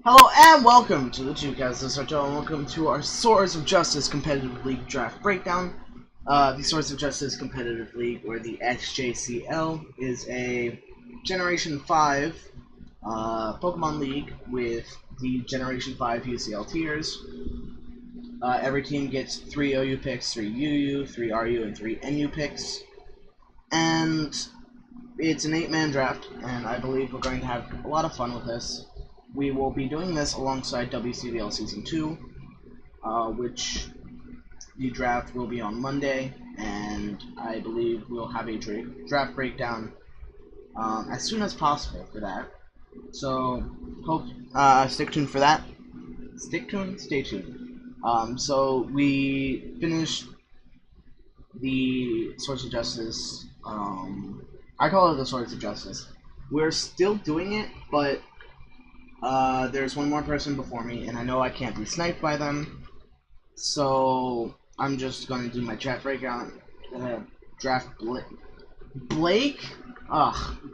Hello and welcome to the two guys. This is Arto, and welcome to our Swords of Justice Competitive League Draft Breakdown. The Swords of Justice Competitive League, or the SJCL, is a Generation 5 Pokemon League with the Generation 5 UCL tiers. Every team gets 3 OU picks, 3 UU, 3 RU, and 3 NU picks. And it's an 8-man draft, and I believe we're going to have a lot of fun with this. We will be doing this alongside WCBL Season 2, which the draft will be on Monday, and I believe we'll have a draft breakdown as soon as possible for that. So, hope stick tuned for that. Stick tuned? Stay tuned. So, we finished the Swords of Justice. I call it the Swords of Justice. We're still doing it, but there's one more person before me, and I know I can't be sniped by them, so I'm just going to do my draft breakdown.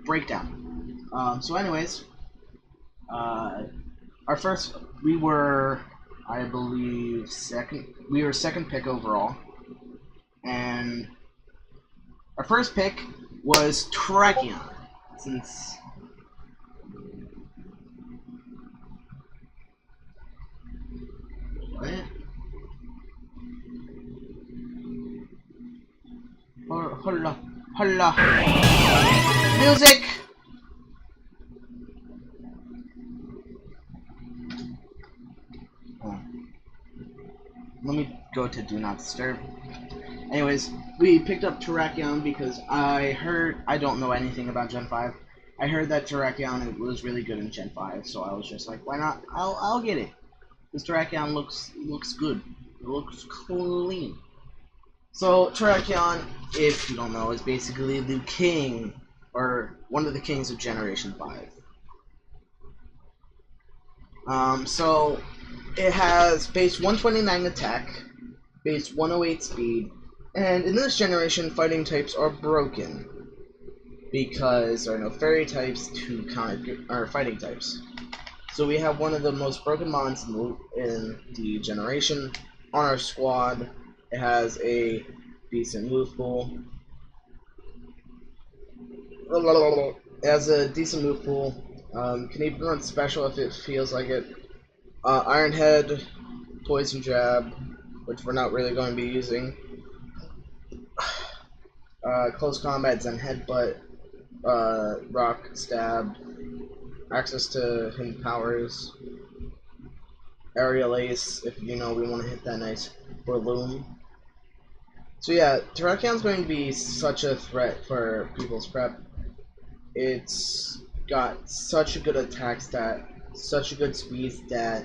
Breakdown. So anyways, our first, we were, I believe, second pick overall, and our first pick was Terrakion, since Holla, holla. Music! Oh. Let me go to Do Not Disturb. Anyways, we picked up Terrakion because I don't know anything about Gen 5. I heard that Terrakion was really good in Gen 5, so I was just like, why not? I'll get it. This Terrakion looks good. It looks clean. So Terrakion, if you don't know, is basically the king, or one of the kings of Generation 5. So it has base 129 attack, base 108 speed, and in this generation, fighting types are broken because there are no fairy types to counter fighting types. So we have one of the most broken mons in the generation on our squad. It has a decent move pool. Can even run special if it feels like it. Iron Head, Poison Jab, which we're not really going to be using. Close Combat, Zen Headbutt, Rock Stab, access to hidden powers, Aerial Ace, if you know we want to hit that nice balloon. So yeah, Terrakion's going to be such a threat for people's prep. It's got such a good attack stat, such a good speed stat.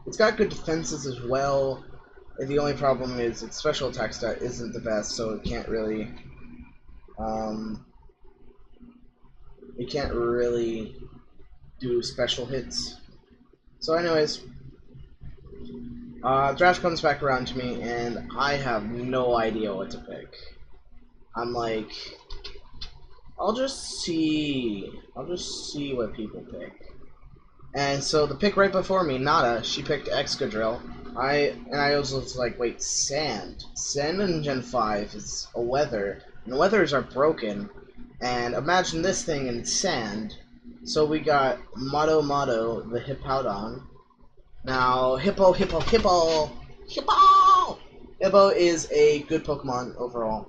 It's got good defenses as well. And the only problem is its special attack stat isn't the best, so it can't really do special hits. So anyways, draft comes back around to me, and I have no idea what to pick. I'm like, I'll just see what people pick. And so the pick right before me, Nada, she picked Excadrill. I was like, wait, Sand in Gen 5 is a weather, and weathers are broken. And imagine this thing in Sand. So we got Motto, the Hippowdon. Now, Hippo is a good Pokemon overall.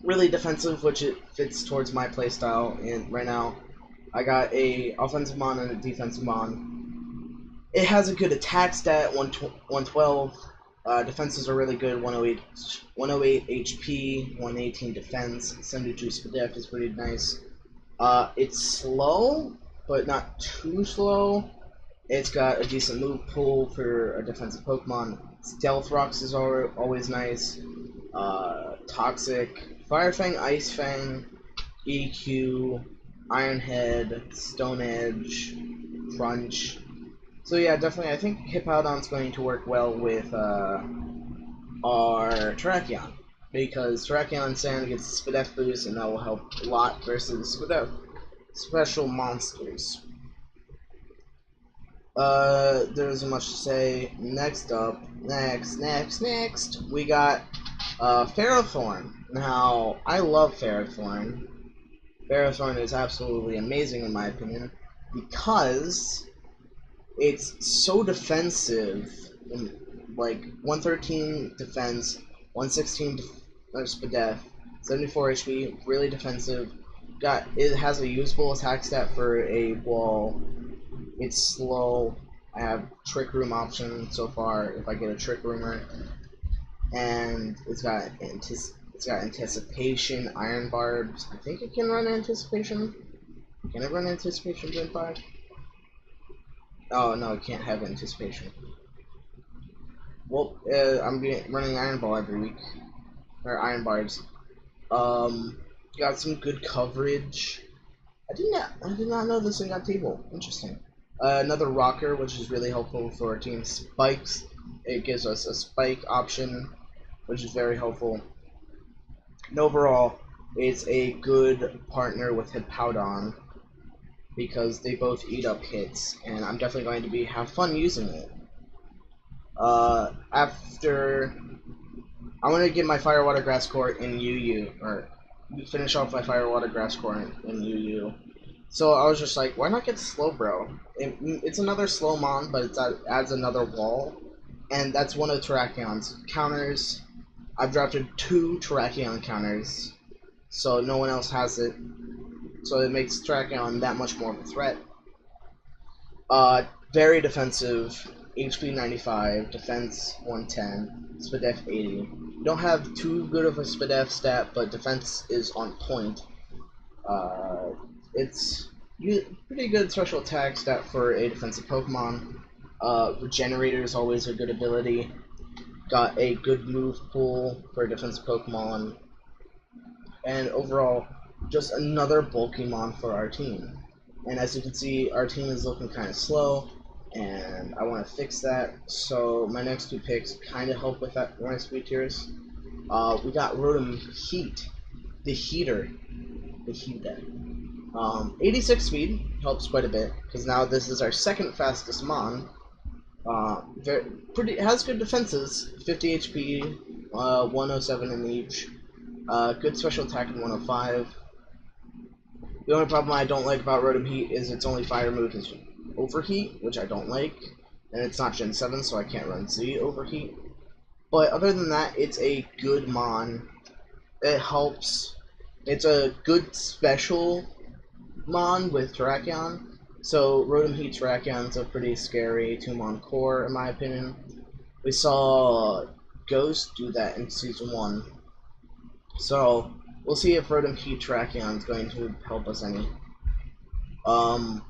Really defensive, which it fits towards my playstyle. And right now, I got a offensive mon and a defensive mon. It has a good attack stat, 112. Defenses are really good, 108 HP, 118 defense, 72 speed def is pretty nice. It's slow, but not too slow. It's got a decent move pool for a defensive Pokemon. Stealth Rocks is always nice. Toxic, Fire Fang, Ice Fang, EQ, Iron Head, Stone Edge, Crunch. So yeah, definitely, I think Hippowdon's going to work well with our Terrakion, because Terrakion Sand gets a Spidef boost, and that will help a lot versus Spidef special monsters. There isn't much to say. Next, we got Ferrothorn. Now, I love Ferrothorn. Ferrothorn is absolutely amazing in my opinion because it's so defensive. Like 113 defense, 116 SPDF, 74 HP, really defensive. It has a usable attack stat for a wall. It's slow. I have Trick Room option so far if I get a Trick Roomer, and it's got Anticipation, Iron Barbs. I think it can run Anticipation. Can it run Anticipation Gen 5? Oh no, it can't have Anticipation. Well, I'm running Iron Ball every week, or Iron Barbs. Got some good coverage. I did not know this thing got table. Interesting. Another rocker, which is really helpful for our team. Spikes. It gives us a spike option, which is very helpful. And overall, it's a good partner with Hippowdon because they both eat up hits, and I'm definitely going to have fun using it. After I want to get my Fire Water Grass Core in UU, or finish off my Fire Water Grass Core in UU. So I was just like, why not get Slowbro? It's another slow mon, but it adds another wall, and that's one of Terracion's counters. I've drafted 2 Terrakion counters, so no one else has it. So it makes Terrakion that much more of a threat. Very defensive, HP 95, defense 110, SPDF 80. You don't have too good of a SPDF stat, but defense is on point. It's pretty good special attack stat for a defensive Pokemon. Regenerator is always a good ability. Got a good move pool for a defensive Pokemon. And overall, just another bulky mon for our team. And as you can see, our team is looking kind of slow, and I want to fix that. So my next 2 picks kind of help with that my speed tiers. We got Rotom Heat, the Heater. 86 speed helps quite a bit because now this is our second fastest mon. Has good defenses, 50 HP, 107 in each. Good special attack in 105. The only problem I don't like about Rotom Heat is its only fire move is Overheat, which I don't like, and it's not Gen 7, so I can't run Z Overheat. But other than that, it's a good mon. It helps. It's a good special mon with Terrakion. So Rotom Heat Terrakion's a pretty scary 2-mon core in my opinion. We saw Ghost do that in Season 1. So we'll see if Rotom Heat Terrakion is going to help us any. Our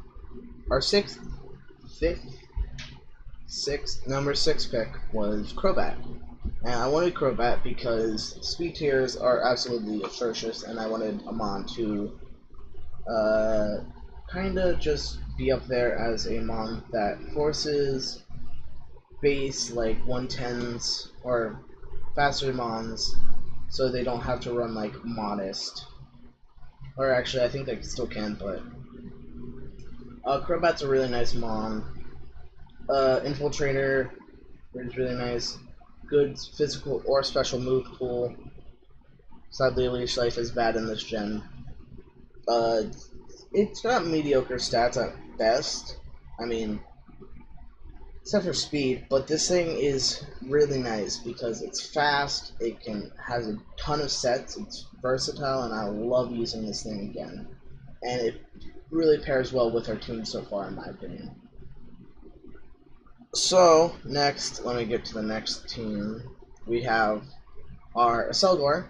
number 6 pick was Crobat. And I wanted Crobat because speed tiers are absolutely atrocious, and I wanted a mon to kinda just be up there as a mon that forces base like 110s or faster mons so they don't have to run like Modest. Or actually I think they still can, but Crobat's a really nice mon. Infiltrator is really nice. Good physical or special move pool. Sadly, Leash Life is bad in this gen. It's got mediocre stats at best. I mean, except for speed, but this thing is really nice because it's fast, has a ton of sets, it's versatile, and I love using this thing again. And it really pairs well with our team so far, in my opinion. So, next, let me get to the next team. We have our Selgor.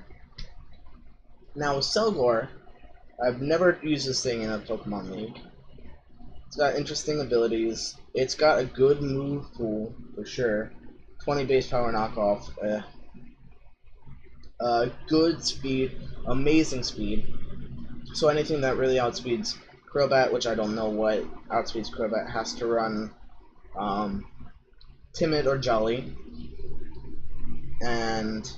Now, with Selgor, I've never used this thing in a Pokemon League. It's got interesting abilities. It's got a good move pool, for sure. 20 base power knockoff. Good speed, amazing speed. So anything that really outspeeds Crobat, which I don't know what outspeeds Crobat, has to run Timid or Jolly. And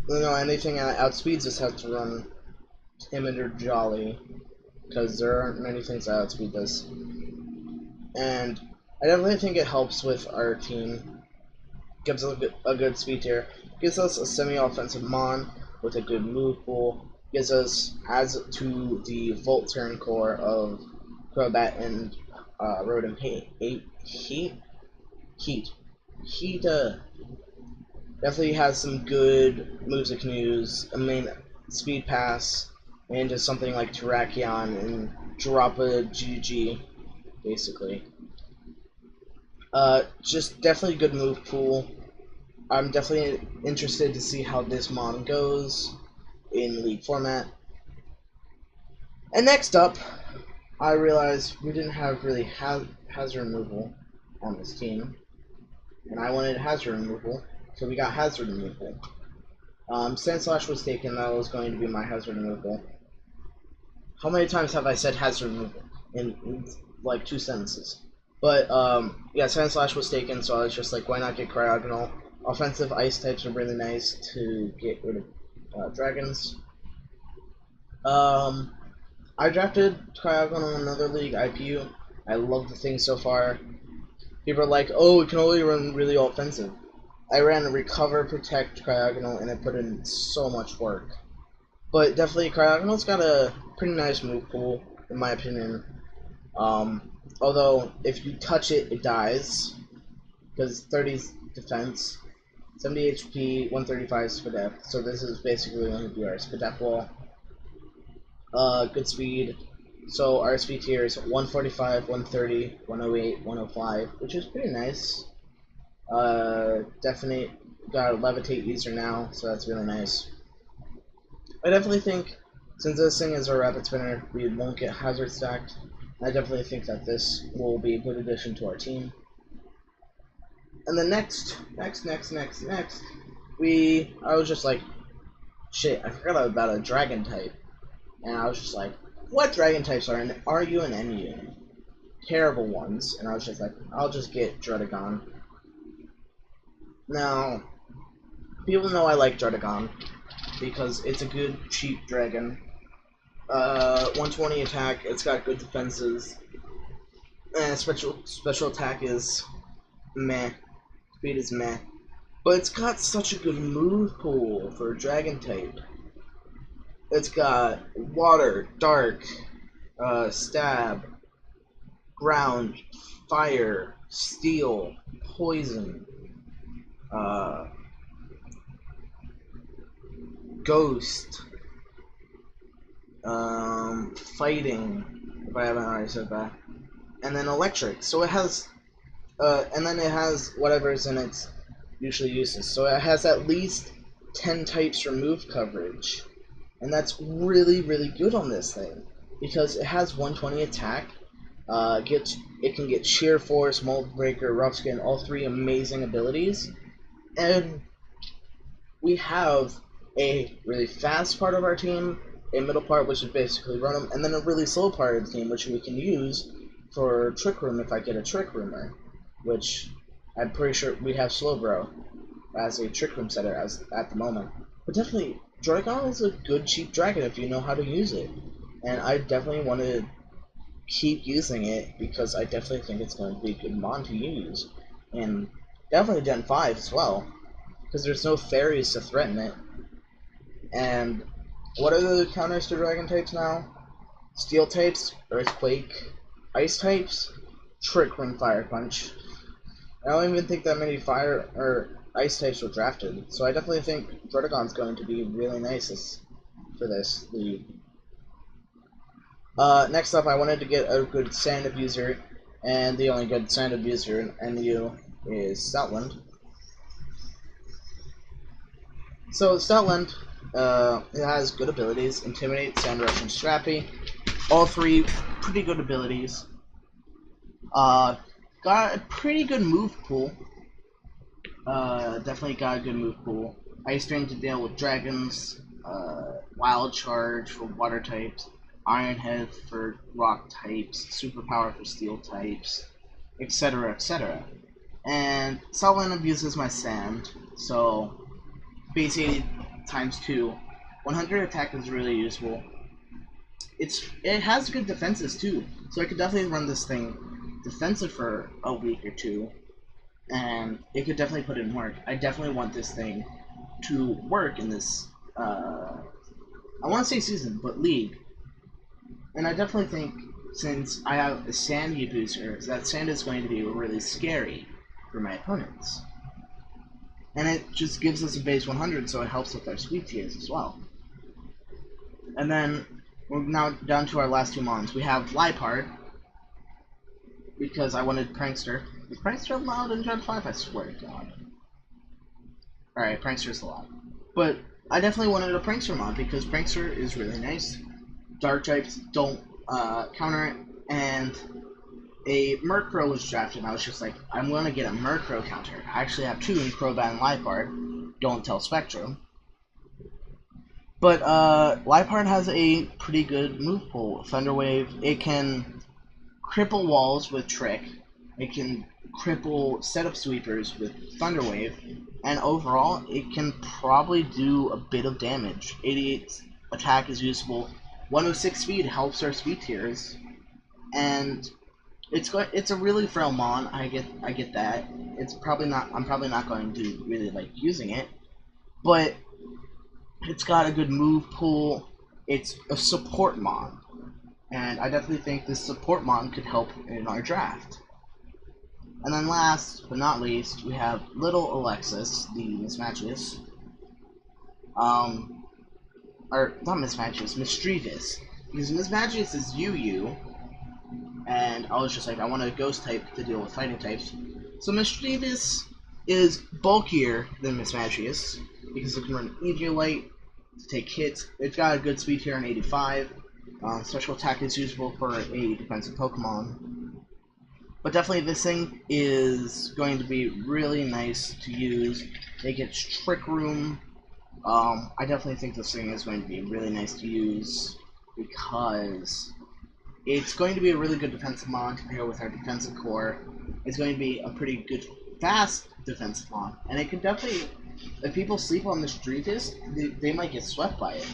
anything that outspeeds this has to run Timid or Jolly, because there aren't many things that outspeed this. And I definitely think it helps with our team. Gives us a good speed tier. Gives us a semi-offensive Mon with a good move pool. Gives us, adds to the Volt turn core of Crobat and Rotom Heat definitely has some good moves it can use. I mean, Speed Pass into something like Terrakion and drop a GG, basically. Just definitely good move pool. I'm definitely interested to see how this Mon goes in League format. And next up, I realized we didn't have really hazard removal on this team, and I wanted hazard removal, so we got hazard removal. Sandslash was taken, that was going to be my hazard removal. How many times have I said hazard removal in like 2 sentences? But yeah, Sandslash was taken, so I was just like, why not get Cryogonal? Offensive ice types are really nice to get rid of dragons. I drafted Cryogonal in another league, IPU. I love the thing so far. People are like, oh, it can only run really offensive. I ran Recover, Protect, Cryogonal, and it put in so much work. But definitely, Cryogonal's got a pretty nice move pool, in my opinion. Although, if you touch it, it dies. Because 30's defense, 70 HP, 135 Spadef. So this is basically going to be our Spadef wall. Good speed. So our speed tier is 145, 130, 108, 105, which is pretty nice. Definitely got a Levitate user now, so that's really nice. I definitely think, since this thing is a rapid spinner, we won't get hazard stacked. I definitely think that this will be a good addition to our team. And then next, I was just like, shit, I forgot about a dragon type. And I was just like, what dragon types are in RU and NU? Terrible ones. And I was just like, I'll just get Druddigon. Now, people know I like Druddigon because it's a good, cheap dragon. 120 attack, it's got good defenses. And special attack is meh. Speed is meh. But it's got such a good move pool for a dragon type. It's got water, dark, stab, ground, fire, steel, poison, ghost, fighting, if I haven't already said that, and then electric. So it has, and then it has whatever's in its usually uses. So it has at least 10 types for move coverage. And that's really, really good on this thing, because it has 120 attack, it can get Sheer Force, Mold Breaker, Rough Skin, all 3 amazing abilities, and we have a really fast part of our team, a middle part which is basically run them, and then a really slow part of the team which we can use for Trick Room if I get a Trick Roomer, which I'm pretty sure we have Slowbro as a Trick Room setter at the moment. But definitely, Druddigon is a good cheap dragon if you know how to use it, and I definitely want to keep using it because I definitely think it's going to be a good mon to use, and definitely Gen 5 as well, because there's no fairies to threaten it. And what are the counters to dragon types now? Steel types, Earthquake, Ice types, Trick Room, Fire Punch. I don't even think that many fire or ice types were drafted, so I definitely think Druddigon's going to be really nice for this league. Next up, I wanted to get a good sand abuser, and the only good sand abuser in NU is Stoutland. So Stoutland, it has good abilities: Intimidate, Sand Rush, and Strappy. All 3 pretty good abilities. Got a pretty good move pool. Definitely got a good move pool. Ice Drain to deal with dragons, Wild Charge for water types, Iron Head for rock types, Superpower for steel types, etc., etc. And Stoutland abuses my sand, so base 80 times 2. 100 attack is really useful. It has good defenses too, so I could definitely run this thing defensive for a week or two, and it could definitely put in work. I definitely want this thing to work in this, I want to say season, but league. And I definitely think, since I have a Sandy booster, that Sand is going to be really scary for my opponents. And it just gives us a base 100, so it helps with our sweep tiers as well. And then we're now down to our last two mons. We have Lipard, because I wanted Prankster. Is Prankster allowed in Gen 5? I swear to God. Alright, Prankster's allowed. But I definitely wanted a Prankster mod, because Prankster is really nice. Dark types don't counter it, and a Murkrow was drafted, and I was just like, I'm going to get a Murkrow counter. I actually have two in Crobat and Lipard. Don't tell Spectrum. But Lipard has a pretty good move pool. Thunder Wave, it can cripple walls with Trick. It can cripple setup sweepers with Thunder Wave. And overall, it can probably do a bit of damage. 88 attack is usable. 106 speed helps our speed tiers. And it's a really frail mon. I get that. It's probably not. I'm probably not going to really like using it, but it's got a good move pool. It's a support mon, and I definitely think this support mon could help in our draft. And then last but not least, we have Little Alexis, the Mismatches. Or not Mismatches, Mischievous, because Mismatches is UU. And I was just like, I want a ghost type to deal with fighting types. So Mischievous is bulkier than Mismatchius, because it can run Eviolite to take hits. It's got a good speed here on 85. Special attack is usable for a defensive Pokemon. But definitely this thing is going to be really nice to use. It gets Trick Room. I definitely think this thing is going to be really nice to use, because it's going to be a really good defensive mon to pair with our defensive core. It's going to be a pretty good, fast defensive mon. And it can definitely, if people sleep on this Drevis, they might get swept by it.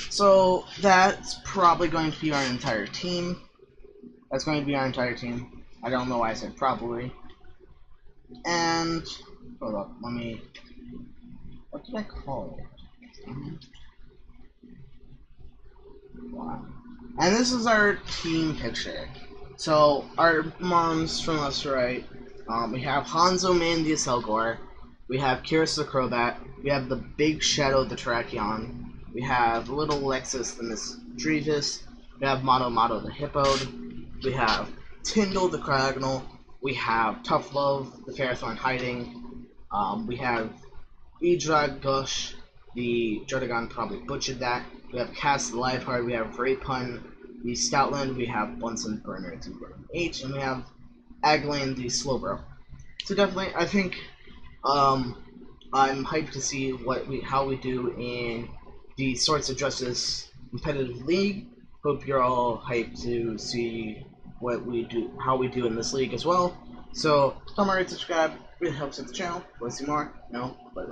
So that's probably going to be our entire team. That's going to be our entire team. I don't know why I said probably. And, hold up, let me, what did I call it? Wow. And this is our team picture. So our moms from left to right, we have Hanzo Man the Acelgor, we have Kyrus the Crobat, we have the Big Shadow the Terrakion, we have Little Lexus the Misdrevis, we have Moto the Hippode, we have Tyndall the Cragnole, we have Tough Love the Ferrothorn Hiding, we have Edrag Gush, the Jordagon probably butchered that. We have Cass the Lipard, we have Vrapun the Stoutland, we have Bunsen Burner the Burn H, and we have Aglane the Slowbro. So definitely, I think I'm hyped to see how we do in the Swords of Justice competitive league. Hope you're all hyped to see how we do in this league as well. So comment, rate, subscribe, really helps out the channel. Want to see more? No? Bye.